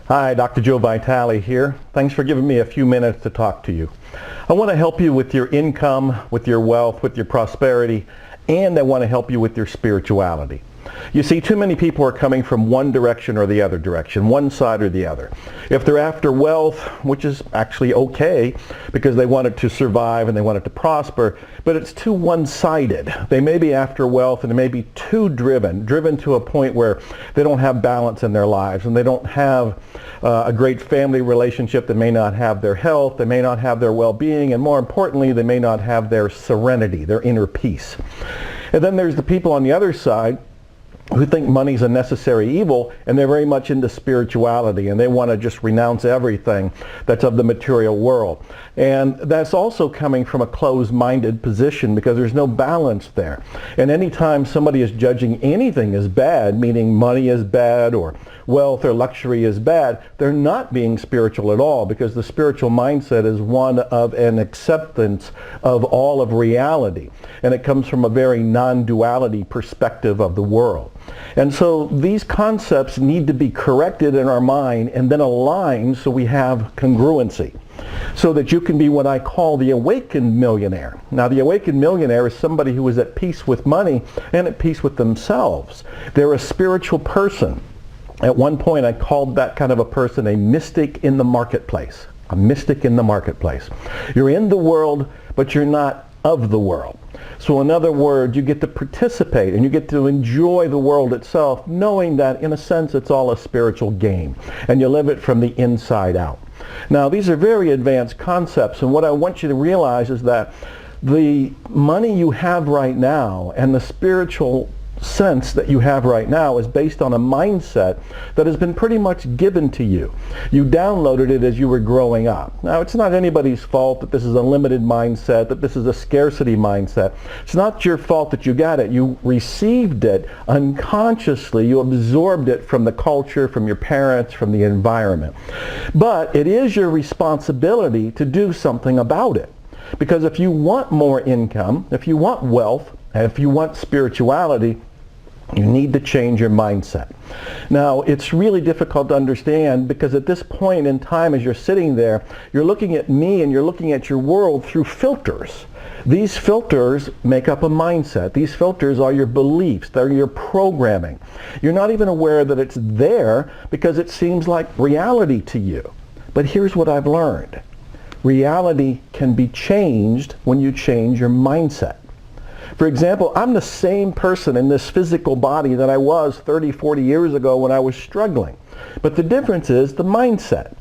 Hi, Dr. Joe Vitale here. Thanks for giving me a few minutes to talk to you. I want to help you with your income, with your wealth, with your prosperity, and I want to help you with your spirituality. You see, too many people are coming from one direction or the other direction, one side or the other. If they're after wealth, which is actually okay because they want it to survive and they want it to prosper, but it's too one-sided. They may be after wealth and they may be too driven to a point where they don't have balance in their lives and they don't have a great family relationship. They may not have their health, they may not have their well-being, and more importantly, they may not have their serenity, their inner peace. And then there's the people on the other side who think money's a necessary evil, and they're very much into spirituality, and they want to just renounce everything that's of the material world. And that's also coming from a closed-minded position because there's no balance there. And anytime somebody is judging anything as bad, meaning money is bad or wealth or luxury is bad, they're not being spiritual at all, because the spiritual mindset is one of an acceptance of all of reality. And it comes from a very non-duality perspective of the world. And so these concepts need to be corrected in our mind and then aligned so we have congruency, so that you can be what I call the awakened millionaire. Now, the awakened millionaire is somebody who is at peace with money and at peace with themselves. They're a spiritual person. At one point, I called that kind of a person a mystic in the marketplace. A mystic in the marketplace. You're in the world, but you're not of the world. So in other words, you get to participate and you get to enjoy the world itself, knowing that in a sense it's all a spiritual game, and you live it from the inside out. Now, these are very advanced concepts, and what I want you to realize is that the money you have right now and the spiritual sense that you have right now is based on a mindset that has been pretty much given to you. You downloaded it as you were growing up. Now, it's not anybody's fault that this is a limited mindset, that this is a scarcity mindset. It's not your fault that you got it. You received it unconsciously. You absorbed it from the culture, from your parents, from the environment. But it is your responsibility to do something about it. Because if you want more income, if you want wealth, and if you want spirituality, you need to change your mindset. Now, it's really difficult to understand because at this point in time, as you're sitting there, you're looking at me and you're looking at your world through filters. These filters make up a mindset. These filters are your beliefs. They're your programming. You're not even aware that it's there because it seems like reality to you. But here's what I've learned. Reality can be changed when you change your mindset. For example, I'm the same person in this physical body that I was 30, 40 years ago when I was struggling. But the difference is the mindset.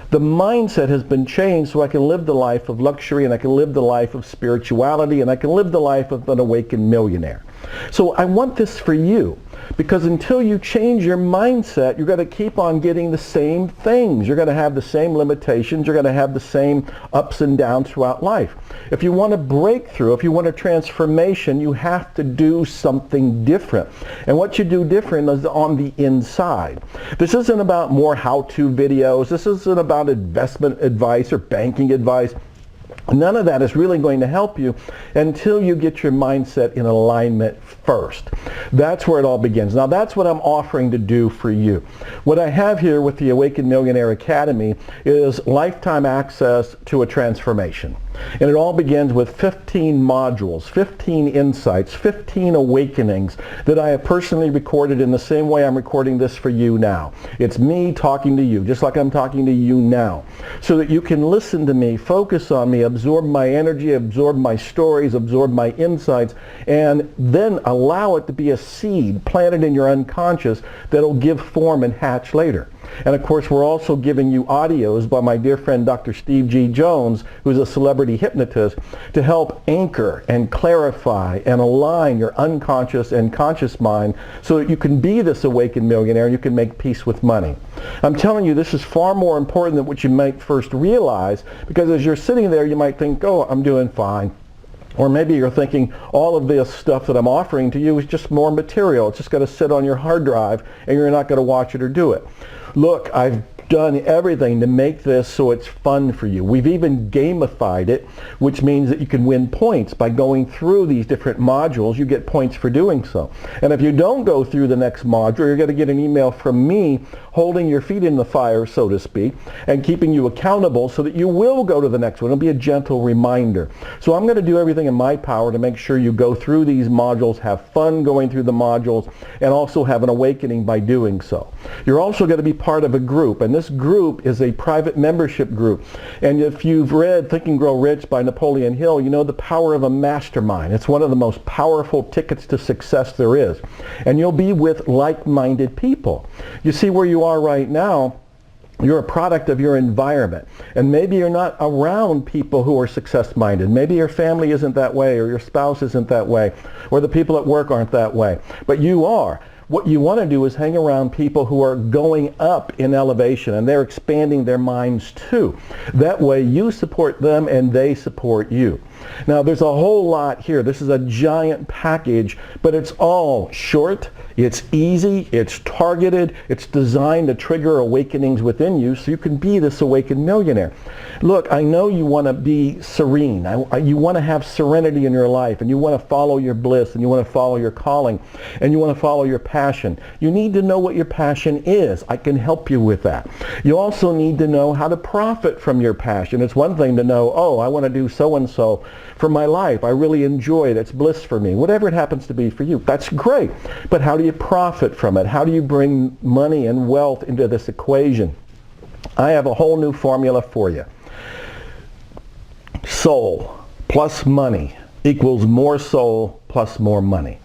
The mindset has been changed so I can live the life of luxury, and I can live the life of spirituality, and I can live the life of an awakened millionaire. So I want this for you, because until you change your mindset, you're going to keep on getting the same things. You're going to have the same limitations. You're going to have the same ups and downs throughout life. If you want a breakthrough, if you want a transformation, you have to do something different. And what you do different is on the inside. This isn't about more how-to videos. This isn't about investment advice or banking advice. None of that is really going to help you until you get your mindset in alignment first. That's where it all begins. Now, that's what I'm offering to do for you. What I have here with the Awakened Millionaire Academy is lifetime access to a transformation. And it all begins with 15 modules, 15 insights, 15 awakenings that I have personally recorded in the same way I'm recording this for you now. It's me talking to you, just like I'm talking to you now, so that you can listen to me, focus on me, absorb my energy, absorb my stories, absorb my insights, and then allow it to be a seed planted in your unconscious that'll give form and hatch later. And of course, we're also giving you audios by my dear friend Dr. Steve G. Jones, who's a celebrity hypnotist, to help anchor and clarify and align your unconscious and conscious mind so that you can be this awakened millionaire and you can make peace with money. I'm telling you, this is far more important than what you might first realize, because as you're sitting there, you might think, oh, I'm doing fine. Or maybe you're thinking all of this stuff that I'm offering to you is just more material. It's just got to sit on your hard drive and you're not going to watch it or do it. Look, I've done everything to make this so it's fun for you. We've even gamified it, which means that you can win points by going through these different modules. You get points for doing so. And if you don't go through the next module, you're going to get an email from me holding your feet in the fire, so to speak, and keeping you accountable so that you will go to the next one. It'll be a gentle reminder. So I'm going to do everything in my power to make sure you go through these modules, have fun going through the modules, and also have an awakening by doing so. You're also going to be part of a group, and this group is a private membership group. And if you've read Think and Grow Rich by Napoleon Hill, you know the power of a mastermind. It's one of the most powerful tickets to success there is. And you'll be with like-minded people. You see where you are right now, you're a product of your environment. And maybe you're not around people who are success-minded. Maybe your family isn't that way, or your spouse isn't that way, or the people at work aren't that way. But you are. What you want to do is hang around people who are going up in elevation, and they're expanding their minds too. That way you support them and they support you. Now there's a whole lot here. This is a giant package, but it's all short, it's easy, it's targeted, it's designed to trigger awakenings within you so you can be this awakened millionaire. Look, I know you want to be serene. You want to have serenity in your life, and you want to follow your bliss, and you want to follow your calling, and you want to follow your passion. You need to know what your passion is. I can help you with that. You also need to know how to profit from your passion. It's one thing to know, oh, I want to do so-and-so for my life. I really enjoy it. It's bliss for me. Whatever it happens to be for you. That's great. But how do you profit from it? How do you bring money and wealth into this equation? I have a whole new formula for you. Soul plus money equals more soul plus more money.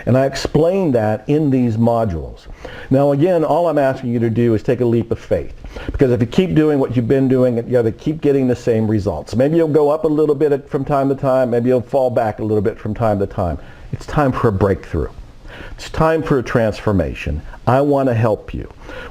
And I explain that in these modules. Now again, all I'm asking you to do is take a leap of faith. Because if you keep doing what you've been doing, you have to keep getting the same results. Maybe you'll go up a little bit from time to time. Maybe you'll fall back a little bit from time to time. It's time for a breakthrough. It's time for a transformation. I want to help you.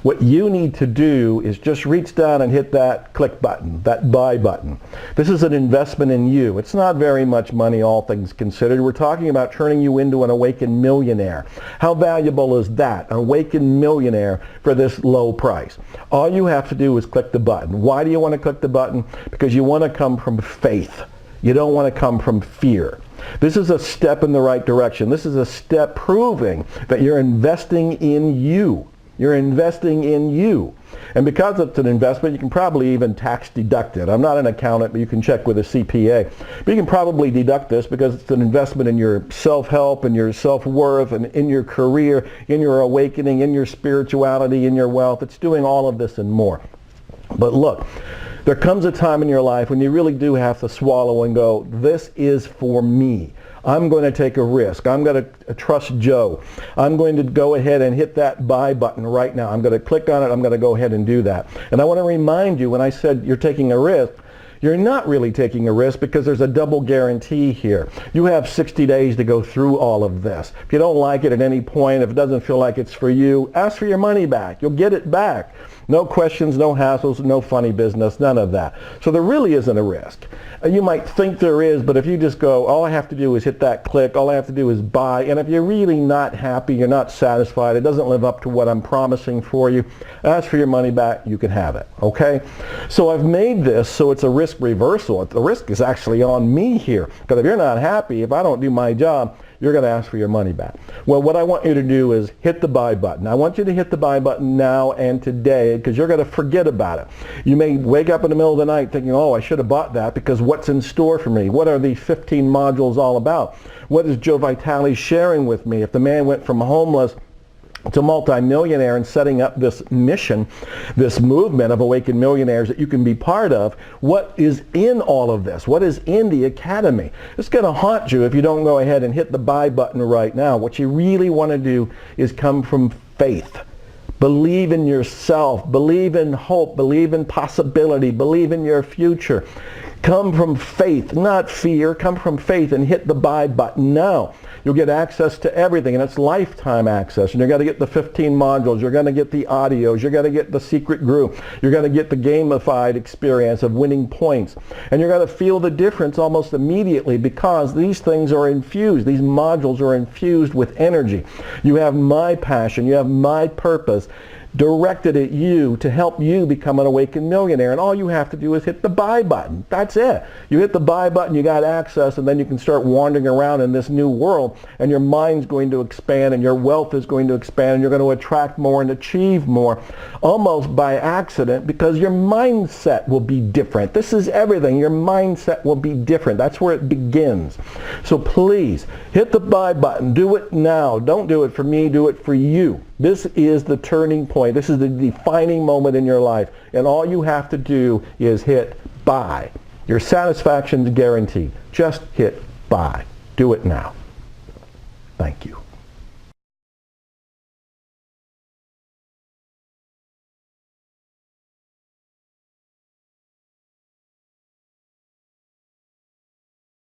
What you need to do is just reach down and hit that click button, that buy button. This is an investment in you. It's not very much money, all things considered. We're talking about turning you into an awakened millionaire. How valuable is that, an awakened millionaire, for this low price? All you have to do is click the button. Why do you want to click the button? Because you want to come from faith. You don't want to come from fear. This is a step in the right direction. This is a step proving that you're investing in you. You're investing in you. And because it's an investment, you can probably even tax deduct it. I'm not an accountant, but you can check with a CPA. But you can probably deduct this because it's an investment in your self-help and your self-worth and in your career, in your awakening, in your spirituality, in your wealth. It's doing all of this and more. But look, there comes a time in your life when you really do have to swallow and go, this is for me. I'm going to take a risk. I'm going to trust Joe. I'm going to go ahead and hit that buy button right now. I'm going to click on it. I'm going to go ahead and do that. And I want to remind you, when I said you're taking a risk, you're not really taking a risk because there's a double guarantee here. You have 60 days to go through all of this. If you don't like it at any point, if it doesn't feel like it's for you, ask for your money back. You'll get it back. No questions, no hassles, no funny business, none of that. So there really isn't a risk. You might think there is, but if you just go, all I have to do is hit that click, all I have to do is buy, and if you're really not happy, you're not satisfied, it doesn't live up to what I'm promising for you, ask for your money back, you can have it, okay? So I've made this so it's a risk reversal. The risk is actually on me here, because if you're not happy, if I don't do my job, you're going to ask for your money back. Well, what I want you to do is hit the buy button. I want you to hit the buy button now and today, because you're going to forget about it. You may wake up in the middle of the night thinking, oh, I should have bought that, because what's in store for me? What are these 15 modules all about? What is Joe Vitale sharing with me? If the man went from homeless to multi-millionaire and setting up this mission, this movement of awakened millionaires that you can be part of, what is in all of this? What is in the academy? It's going to haunt you if you don't go ahead and hit the buy button right now. What you really want to do is come from faith. Believe in yourself. Believe in hope. Believe in possibility. Believe in your future. Come from faith, not fear. Come from faith and hit the buy button now. You'll get access to everything, and it's lifetime access. And you're going to get the 15 modules. You're going to get the audios. You're going to get the secret group. You're going to get the gamified experience of winning points. And you're going to feel the difference almost immediately, because these things are infused. These modules are infused with energy. You have my passion. You have my purpose. directed at you to help you become an awakened millionaire. And all you have to do is hit the buy button. That's it. You hit the buy button, you got access, and then you can start wandering around in this new world, and your mind's going to expand, and your wealth is going to expand, and you're going to attract more and achieve more almost by accident, because your mindset will be different. This is everything. Your mindset will be different. That's where it begins. So please hit the buy button. Do it now. Don't do it for me. Do it for you. This is the turning point. This is the defining moment in your life. And all you have to do is hit buy. Your satisfaction is guaranteed. Just hit buy. Do it now. Thank you.